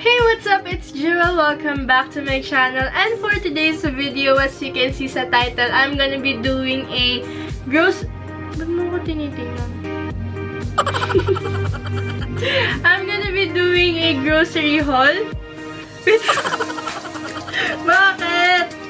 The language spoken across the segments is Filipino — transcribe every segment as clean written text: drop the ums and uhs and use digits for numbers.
Hey, what's up? It's Jewel. Welcome back to my channel. And for today's video, as you can see sa title, I'm gonna be doing a Ba't mo ko tinitingnan? I'm gonna be doing a grocery haul. Bakit?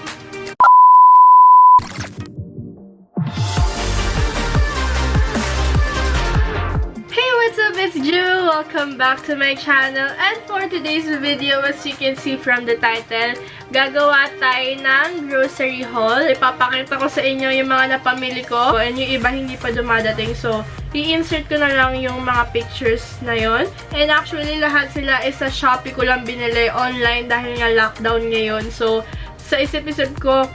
What's up? It's Jewel. Welcome back to my channel. And for today's video, as you can see from the title, gagawa tayo ng grocery haul. Ipapakita ko sa inyo yung mga napamili ko and yung iba hindi pa dumadating. So, i-insert ko na lang yung mga pictures na yon. And actually, lahat sila is sa Shopee ko lang binili online dahil nga lockdown ngayon. So, sa isip-isip ko,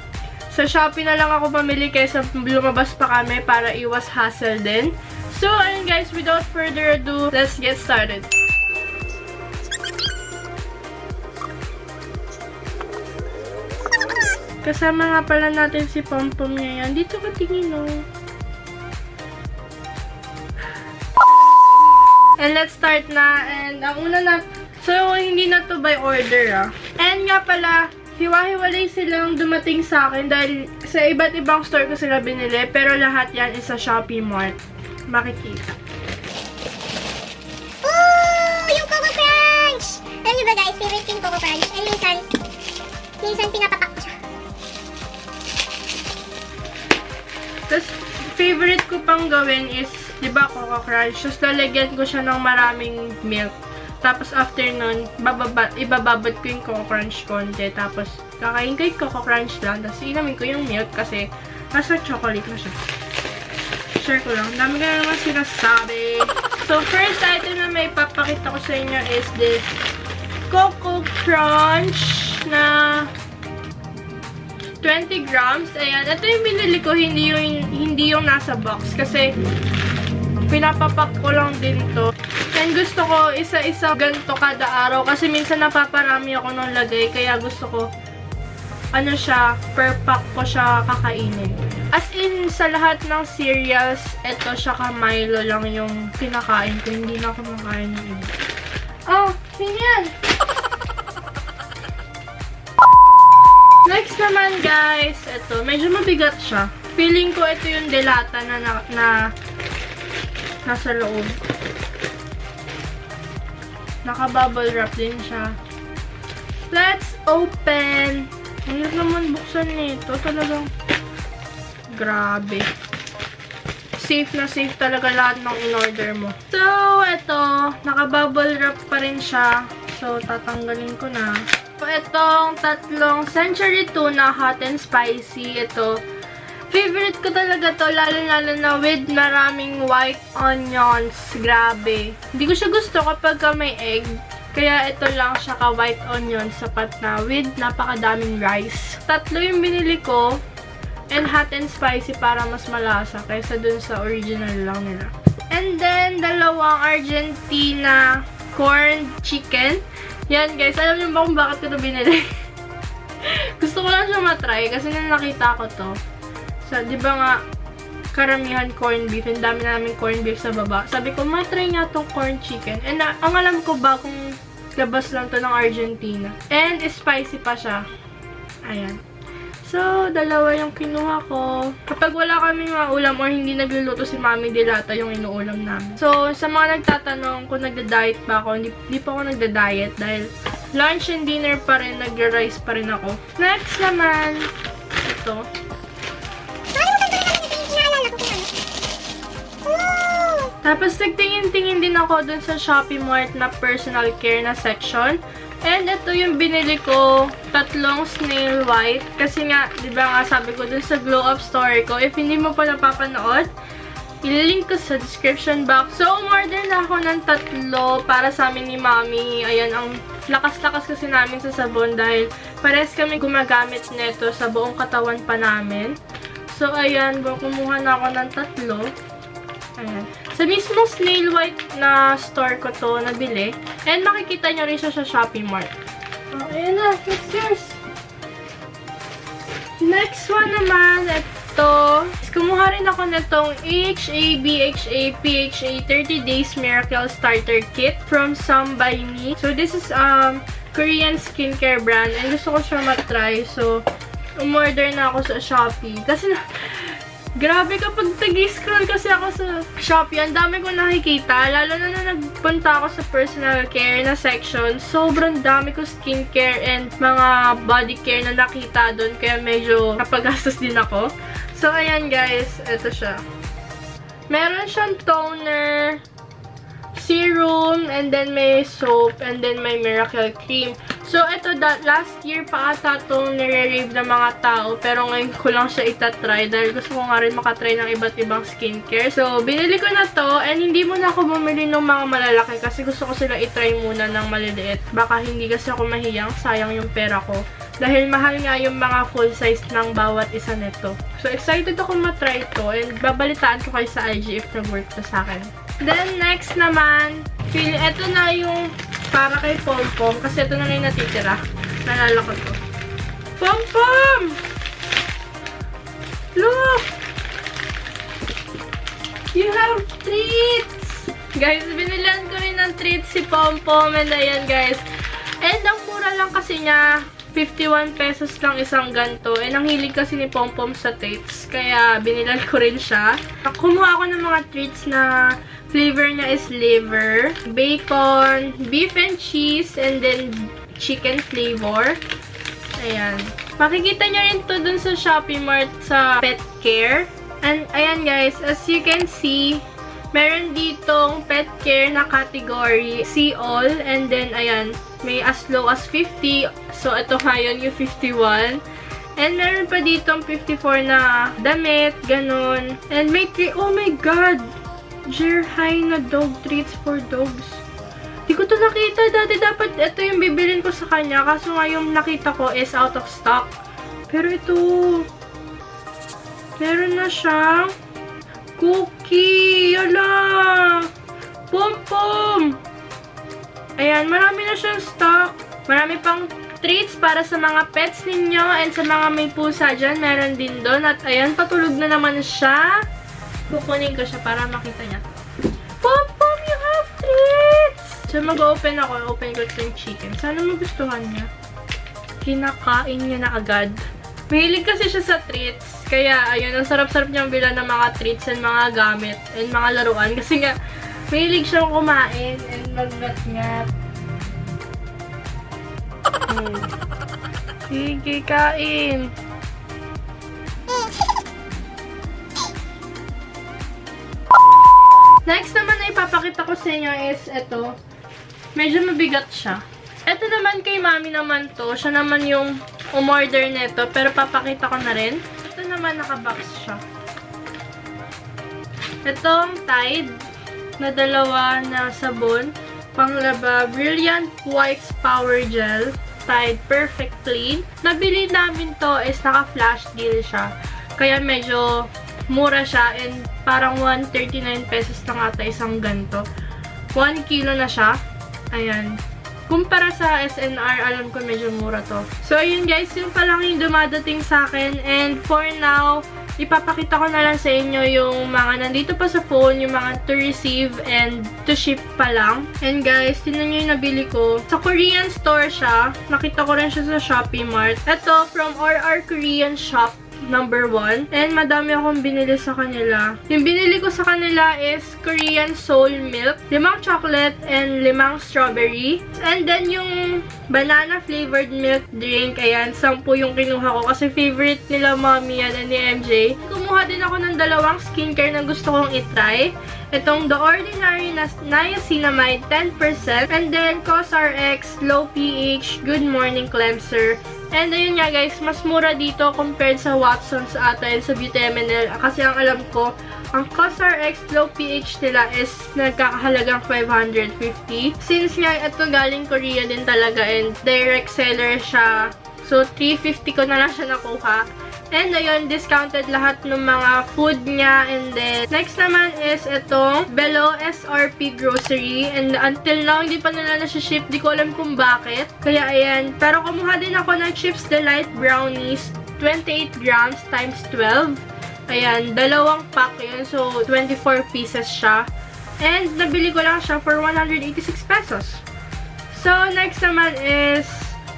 sa Shopee na lang ako pamili kaysa lumabas pa kami para iwas hassle din. So, ayun guys, without further ado, let's get started. Kasama nga pala natin si Pompom ngayon. Dito ka tingin, no? And let's start na. And ang una na, so hindi na to by order, ah. And nga pala, hiwa-hiwalay silang dumating sa akin dahil sa iba't ibang store ko sila binili, pero lahat yan is sa Shopee Mart. Makikita. Oh! Yung Coco Crunch! Alam niyo ba guys, favorite ko yung Coco Crunch. And minsan pinapapak ko siya. Tapos, favorite ko pang gawin is, di ba, Coco Crunch. Tapos, lalagyan ko siya ng maraming milk. Tapos, after nun, ibababad ko yung Coco Crunch konti. Tapos, kakain ko yung Coco Crunch lang. Tapos, inamin ko yung milk kasi nasa chocolate na siya. Share ko lang. Dami ka naman sinasabi. So, first item na may papakita ko sa inyo is this Coco Crunch na 20 grams. Ayan. Ito yung binili ko, hindi yung nasa box. Kasi, pinapapak ko lang din to. And gusto ko, isa-isa ganito kada araw. Kasi minsan napaparami ako ng lagay. Kaya gusto ko, ano siya, per pack ko siya kakainin. As in, sa lahat ng cereals, ito siya ka-Milo lang yung kinakain ko. Hindi na ako makain ng iba. Oh, yan! Next naman, guys, ito. Medyo mabigat siya. Feeling ko ito yung delata na nasa loob. Naka-bubble wrap din siya. Let's open! Ang hirap naman buksan nito. Talagang grabe. Safe na safe talaga lahat ng in-order mo. So, ito. Naka-bubble wrap pa rin siya. So, tatanggalin ko na. So, itong tatlong Century Tuna Hot and Spicy. Ito. Favorite ko talaga to. Lalo-lalo na with maraming white onions. Grabe. Hindi ko siya gusto kapag may egg. Kaya ito lang siya ka-white onion sapat na with napakadaming rice. Tatlo yung binili ko and hot and spicy para mas malasa kaysa dun sa original lang nila. And then, dalawang Argentina corn chicken. Yan guys, alam niyo ba kung bakit ko ito binili? Gusto ko lang siya matry kasi nung nakita ko to. So, di ba nga, karamihan corn beef. Ang dami namin corn beef sa baba. Sabi ko, matry nga tong corn chicken. And ang alam ko ba kung labas lang to ng Argentina. And spicy pa siya. Ayan. So, dalawa yung kinuha ko. Kapag wala kaming mga ulam or hindi nagluluto si Mami Dilata yung inuulam namin. So, sa mga nagtatanong kung nagda-diet ba ako, hindi pa ako nagda-diet dahil lunch and dinner pa rin, nagra-rice pa rin ako. Next naman, ito. Tapos, nagtingin-tingin din ako dun sa Shopee Mart na personal care na section. And ito yung binili ko, tatlong snail white. Kasi nga, di ba nga sabi ko dun sa glow up story ko, if hindi mo pa napapanood, ililink ko sa description box. So, umorder na ako ng tatlo para sa amin ni Mami. Ayan, ang lakas-lakas kasi namin sa sabon dahil pares kami gumagamit neto sa buong katawan pa namin. So, ayan, kumuha na ako ng tatlo. Ayan. Sa mismo snail white na store ko to nabili. And makikita nyo rin siya sa Shopee Mart. Oh, ayan na. It's yours. Next one naman. ito. Kumuha rin ako nitong HA, BHA, PHA 30 Days Miracle Starter Kit from Some By Me. So, this is Korean skincare brand. And gusto ko siya matry. So, umorder na ako sa Shopee. Kasi grabe kapag tag-scroll kasi ako sa Shopee, ang dami ko nakikita. Lalo na nagpunta ako sa personal care na section. Sobrang dami ko skincare and mga body care na nakita doon. Kaya medyo napagastos din ako. So, ayan guys. Ito siya. Meron siyang toner, serum, and then may soap, and then may miracle cream. So, ito, last year pa ata itong nire-rave ng mga tao, pero ngayon ko lang siya itatry dahil gusto ko nga rin makatry ng iba't ibang skincare. So, binili ko na to, and hindi muna ako bumili ng mga malalaki kasi gusto ko sila itry muna ng maliliit. Baka hindi kasi ako mahiyang, sayang yung pera ko. Dahil mahal nga yung mga full size ng bawat isa nito. So, excited ako matry ito, and babalitaan ko kayo sa IG if nag-work to sa akin. Then, next naman, ito na yung para kay Pompom. Kasi ito na yung natitira. Nalala ko to. Pompom! Look! You have treats! Guys, binilan ko rin ng treats si Pompom. And ayan, guys. And ang mura lang kasi niya, 51 pesos lang isang ganto. And ang hilig kasi ni Pompom sa treats. Kaya binilan ko rin siya. Kumuha ako ng mga treats na flavor niya is liver, bacon, beef and cheese, and then chicken flavor. Ayan. Makikita nyo rin to dun sa Shopee Mart sa pet care. And ayan guys, as you can see, meron ditong pet care na category, see all, and then ayan, may as low as 50. So ito ngayon yung 51. And meron pa ditong 54 na damit, ganun. And may oh my god! Jerhai na dog treats for dogs. Di ko to nakita. Dati dapat ito yung bibilin ko sa kanya. Kaso nga yung nakita ko is out of stock. Pero ito, meron na siyang cookie. Yala! Pom-pom! Ayan, marami na siyang stock. Marami pang treats para sa mga pets ninyo and sa mga may pusa dyan. Meron din doon. At ayan, patulog na naman siya. Kukunin ko siya para makita niya. Pom-pom, you have treats! So, mag-open ako. Open ko yung chicken. Sana magustuhan niya. Kinakain niya na agad. Mahilig kasi siya sa treats. Kaya, ayun, ang sarap-sarap niyang bilan ng mga treats and mga gamit and mga laruan. Kasi nga, mahilig siyang kumain and mag-ngat-ngat. Sige, kain. Next naman na ipapakita ko sa inyo is ito. Medyo mabigat siya. Ito naman kay mami naman to. Siya naman yung umorder nito. Pero papakita ko na rin. Ito naman nakabox siya. Itong Tide na dalawa na sabon. Panglaba, Brilliant Whites Power Gel. Tide Perfect Clean. Nabili namin to is naka-flash deal siya. Kaya medyo mura siya and parang 139 pesos lang ata isang ganto. 1 kilo na siya. Ayan. Kumpara sa SNR, alam ko medyo mura to. So, ayun guys, yun pa lang yung dumadating sa akin. And for now, ipapakita ko na lang sa inyo yung mga nandito pa sa phone, yung mga to receive and to ship pa lang. And guys, tingnan nyo yung nabili ko. Sa Korean store siya. Nakita ko rin siya sa Shopee Mart. Ito, from RR Korean Shop. Number 1. And madami akong binili sa kanila. Yung binili ko sa kanila is Korean Soul Milk, 5 chocolate, and 5 strawberry. And then yung banana flavored milk drink, ayan, 10 yung kinuha ko kasi favorite nila mommy yan and ni MJ. Kumuha din ako ng 2 skincare na gusto kong itry. Itong The Ordinary Niacinamide 10%, and then COSRX Low pH Good Morning Cleanser. And ayun nga guys, mas mura dito compared sa Watsons ata and sa Beauty MNL. Kasi ang alam ko, ang COSRX Low pH nila is nagkakahalagang 550. Since nga ito galing Korea din talaga and direct seller siya, so 350 ko na lang siya nakuha. And ayun, discounted lahat ng mga food niya. And then, next naman is itong below SRP grocery. And until now, hindi pa nila nasi-ship. Di ko alam kung bakit. Kaya ayan. Pero kumuha din ako ng Chips Delight Brownies. 28 grams times 12. Ayan, dalawang pack yun. So, 24 pieces siya. And, nabili ko lang siya for 186 pesos. So, next naman is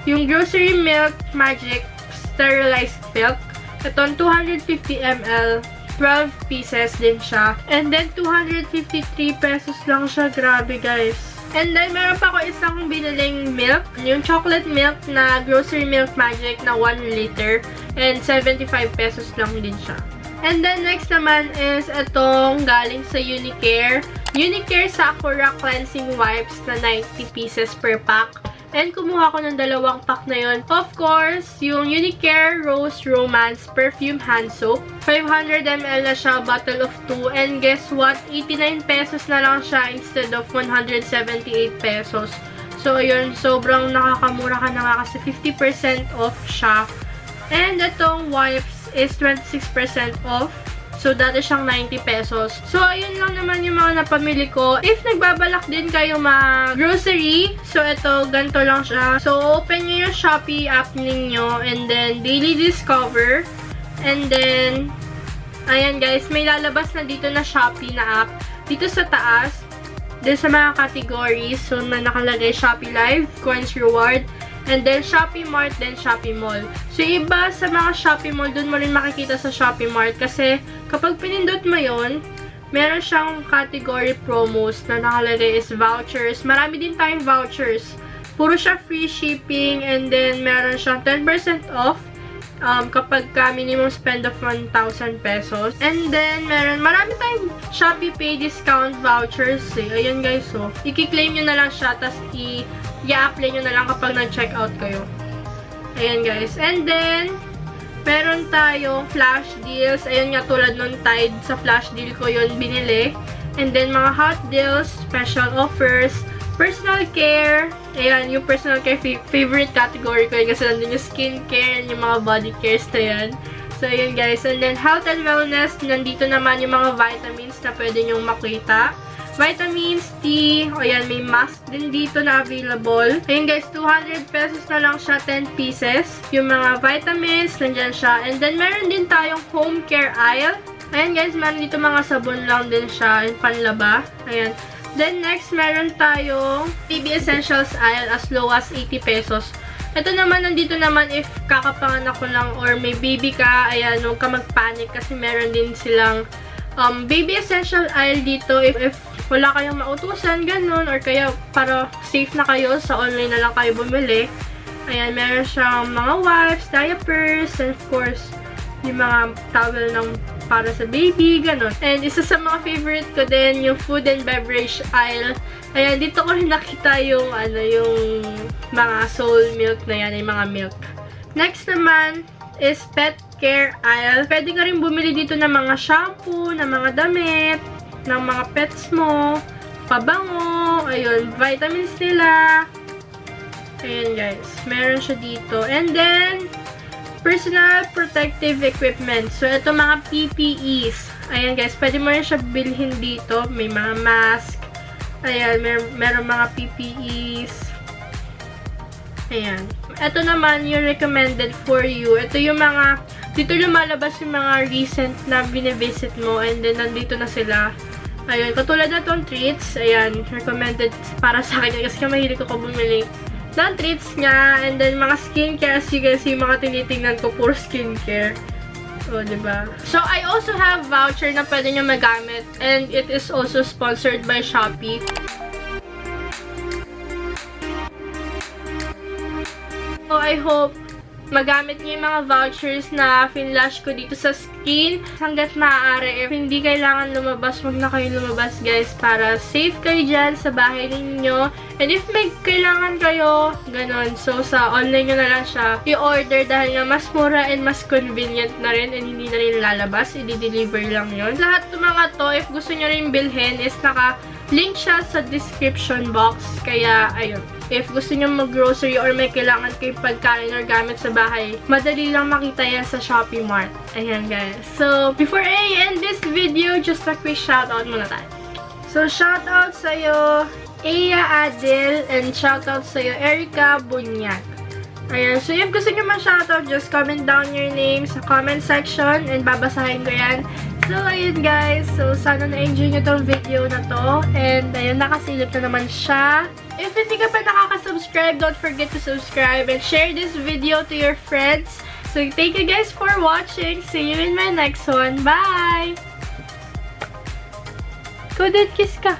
yung Grocery Milk Magic Sterilized Milk. Ito, 250 ml. 12 pieces din siya. And then, 253 pesos lang siya. Grabe, guys. And then, meron pa ako isang biniling milk. Yung chocolate milk na Grocery Milk Magic na 1 liter. And 75 pesos lang din siya. And then, next naman is itong galing sa Unicare. Unicare Sakura Cleansing Wipes na 90 pieces per pack. And kumuha ko ng dalawang pack na yun. Of course, yung Unicare Rose Romance Perfume Hand Soap. 500 ml na siya, bottle of 2. And guess what? 89 pesos na lang siya instead of 178 pesos. So, ayun, sobrang nakakamura ka na nga kasi 50% off siya. And itong wipes is 26% off. So, dati siyang 90 pesos. So, ayun lang naman yung mga napamili ko. If nagbabalak din kayo mag-grocery, so ito, ganito lang siya. So, open nyo yung Shopee app ninyo and then Daily Discover. And then, ayan guys, may lalabas na dito na Shopee na app. Dito sa taas, din sa mga categories. So, na nakalagay Shopee Live, Coins Reward, and then Shopee Mart, then Shopee Mall. So, iba sa mga Shopee Mall, dun mo rin makikita sa Shopee Mart. Kasi, kapag pinindot mo yon, meron siyang category promos na nakalagay is vouchers. Marami din tayong vouchers. Puro siya free shipping, and then meron siyang 10% off kapag ka minimum spend of 1,000 pesos. And then, marami tayong Shopee Pay discount vouchers. Ayan guys, so, i-claim nyo na lang siya, tas i-apply nyo na lang kapag nag-check out kayo. Ayan guys. And then, meron tayong flash deals. Ayan nga, tulad nung Tide, sa flash deal ko yun binili. And then, mga hot deals, special offers, personal care. Ayan, yung personal care, favorite category ko yun kasi nandun yung skincare, yung mga body cares na yan. So, ayan guys. And then, health and wellness, nandito naman yung mga vitamins na pwede nyong makita. Vitamins, tea, ayan, may mask din dito na available. Ayan guys, 200 pesos na lang siya, 10 pieces. Yung mga vitamins, nandyan siya. And then, meron din tayong home care aisle. Ayan guys, meron dito mga sabon lang din siya, yung panlaba. Ayan. Then, next, meron tayong baby essentials aisle as low as 80 pesos. Ito naman, nandito naman if kakapanganak ko lang or may baby ka, ayan, huwag ka mag-panic kasi meron din silang baby essential aisle dito if wala kayong mautusan, ganun, or kaya para safe na kayo, sa online na lang kayo bumili. Ayan, meron siyang mga wipes, diapers, and of course, yung mga towel ng para sa baby, ganun. And isa sa mga favorite ko din, yung food and beverage aisle. Ayan, dito ko rin nakita yung, yung mga soul milk na yan, yung mga milk. Next naman is pet care aisle. Pwede ka rin bumili dito ng mga shampoo, ng mga damit, ng mga pets mo, pabango, ayun, vitamins nila. Ayan guys, meron siya dito. And then, personal protective equipment. So, ito mga PPEs. Ayan guys, pwede mo rin siya bilhin dito. May mga mask. Ayan, meron mga PPEs. Ayan. Ito naman yung recommended for you. Ito yung mga, dito lumalabas yung mga recent na binivisit mo. And then, nandito na sila. Ayun, katulad na itong treats. Ayan, recommended para sa akin. Kasi mahilig ako bumili ng treats niya. And then, mga skincare. As you can see, mga tinitingnan ko, puro skincare. O, diba? So, I also have voucher na pwede nyo magamit. And it is also sponsored by Shopee. So, I hope magamit niyo yung mga vouchers na finlash ko dito sa screen. Hanggat maaari, if hindi kailangan lumabas, huwag na kayo lumabas guys, para safe kayo dyan sa bahay ninyo. And if may kailangan kayo, ganun. So, sa online nyo na lang siya i-order dahil nga mas mura and mas convenient na rin and hindi na rin lalabas. I-deliver lang yun. Lahat ng mga to, if gusto nyo rin bilhin, is naka-link siya sa description box. Kaya, ayun. If gusto nyo mag-grocery or may kailangan kayo pagkain or gamit sa bahay, madali lang makita yan sa Shopee Mart. Ayan guys. So, before I end this video, just a quick shoutout muna tayo. So, shoutout sa'yo, Eya Adil, and shoutout sa'yo, Erica Bunyag. Ayan. So, if gusto nyo ma-shoutout, just comment down your name sa comment section and babasahin ko yan. So, ayun guys. So, sana na-enjoy nyo tong video na to. And, ayun, nakasilip na naman siya. If hindi ka pa nakaka-subscribe, don't forget to subscribe and share this video to your friends. So, thank you guys for watching. See you in my next one. Bye! Go, kiss ka.